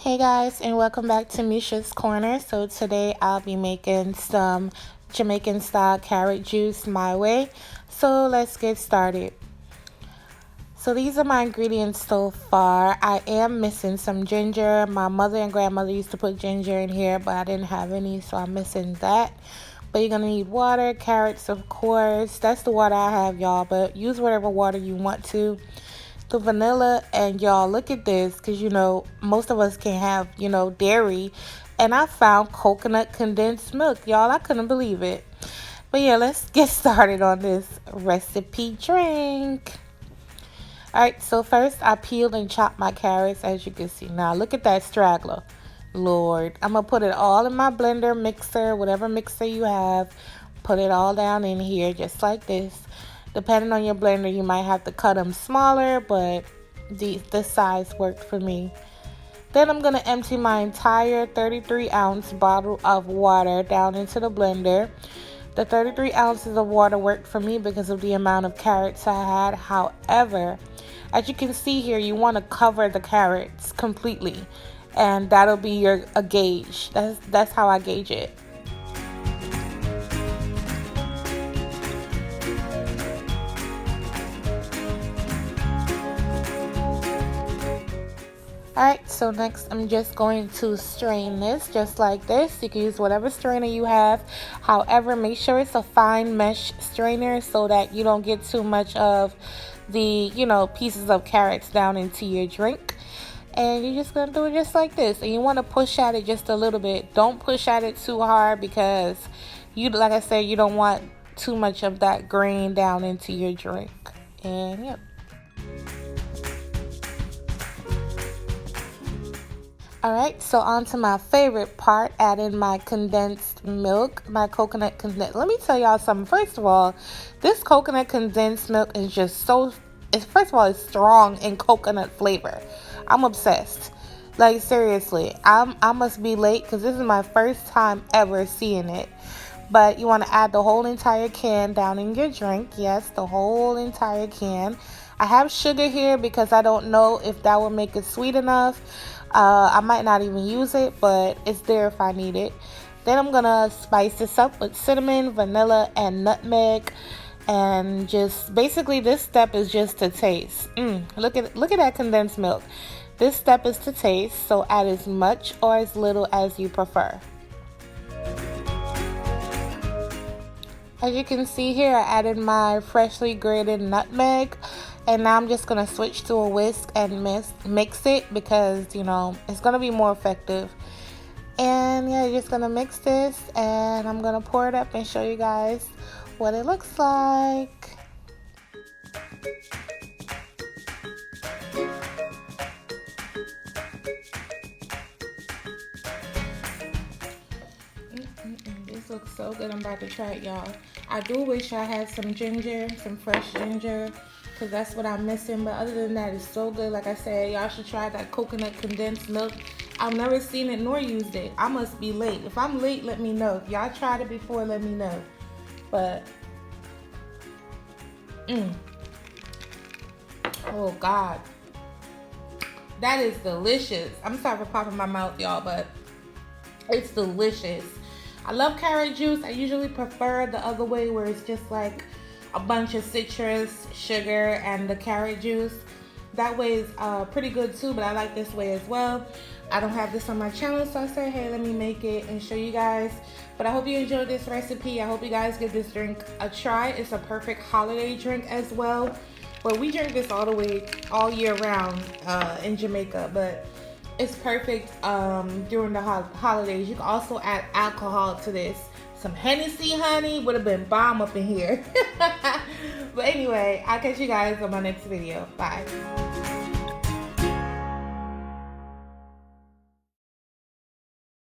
Hey guys, and welcome back to Misha's Corner. So today I'll be making some Jamaican style carrot juice my way. So let's get started. So these are my ingredients so far. I am missing some ginger. My mother and grandmother used to put ginger in here, but I didn't have any, so I'm missing that. But you're going to need water, carrots, of course. That's the water I have, y'all, but use whatever water you want to. The vanilla, and y'all, look at this, because most of us can't have dairy, and I found coconut condensed milk, y'all. I couldn't believe it. But yeah, let's get started on this recipe drink. All right, so first I peeled and chopped my carrots, as you can see. Now look at that straggler. Lord, I'm gonna put it all in my blender, mixer, whatever mixer you have. Put it all down in here just like this. Depending on your blender, you might have to cut them smaller, but this size worked for me. Then I'm going to empty my entire 33-ounce bottle of water down into the blender. The 33 ounces of water worked for me because of the amount of carrots I had. However, as you can see here, you want to cover the carrots completely, and that'll be a gauge. That's how I gauge it. Alright, so next I'm just going to strain this just like this. You can use whatever strainer you have. However, make sure it's a fine mesh strainer so that you don't get too much of the, pieces of carrots down into your drink. And you're just going to do it just like this. And you want to push at it just a little bit. Don't push at it too hard because, like I said, you don't want too much of that grain down into your drink. And, yep. Alright, so on to my favorite part, adding my condensed milk, my coconut condensed. Let me tell y'all something. First of all, this coconut condensed milk is just first of all, it's strong in coconut flavor. I'm obsessed. Like, seriously, I must be late because this is my first time ever seeing it. But you want to add the whole entire can down in your drink. Yes, the whole entire can. I have sugar here because I don't know if that will make it sweet enough. I might not even use it, but it's there if I need it. Then I'm gonna spice this up with cinnamon, vanilla, and nutmeg, and just basically this step is just to taste. Look at that condensed milk. This step is to taste, so add as much or as little as you prefer. As you can see here, I added my freshly grated nutmeg. And now I'm just going to switch to a whisk and mix it because, it's going to be more effective. And yeah, you're just going to mix this and I'm going to pour it up and show you guys what it looks like. This looks so good. I'm about to try it, y'all. I do wish I had some ginger, some fresh ginger, because that's what I'm missing. But other than that, it's so good. Like I said, y'all should try that coconut condensed milk. I've never seen it nor used it. I must be late. If I'm late, let me know. If y'all tried it before, let me know. But oh God, that is delicious. I'm sorry for popping my mouth, y'all, but it's delicious. I love carrot juice. I usually prefer the other way where it's just like a bunch of citrus, sugar, and the carrot juice. That way is pretty good too, but I like this way as well. I don't have this on my channel, so I said, hey, let me make it and show you guys. But I hope you enjoyed this recipe. I hope you guys give this drink a try. It's a perfect holiday drink as well. Well, we drink this all year round in Jamaica, but it's perfect during the holidays. You can also add alcohol to this. Some Hennessy, honey, would have been bomb up in here. But anyway, I'll catch you guys on my next video. Bye.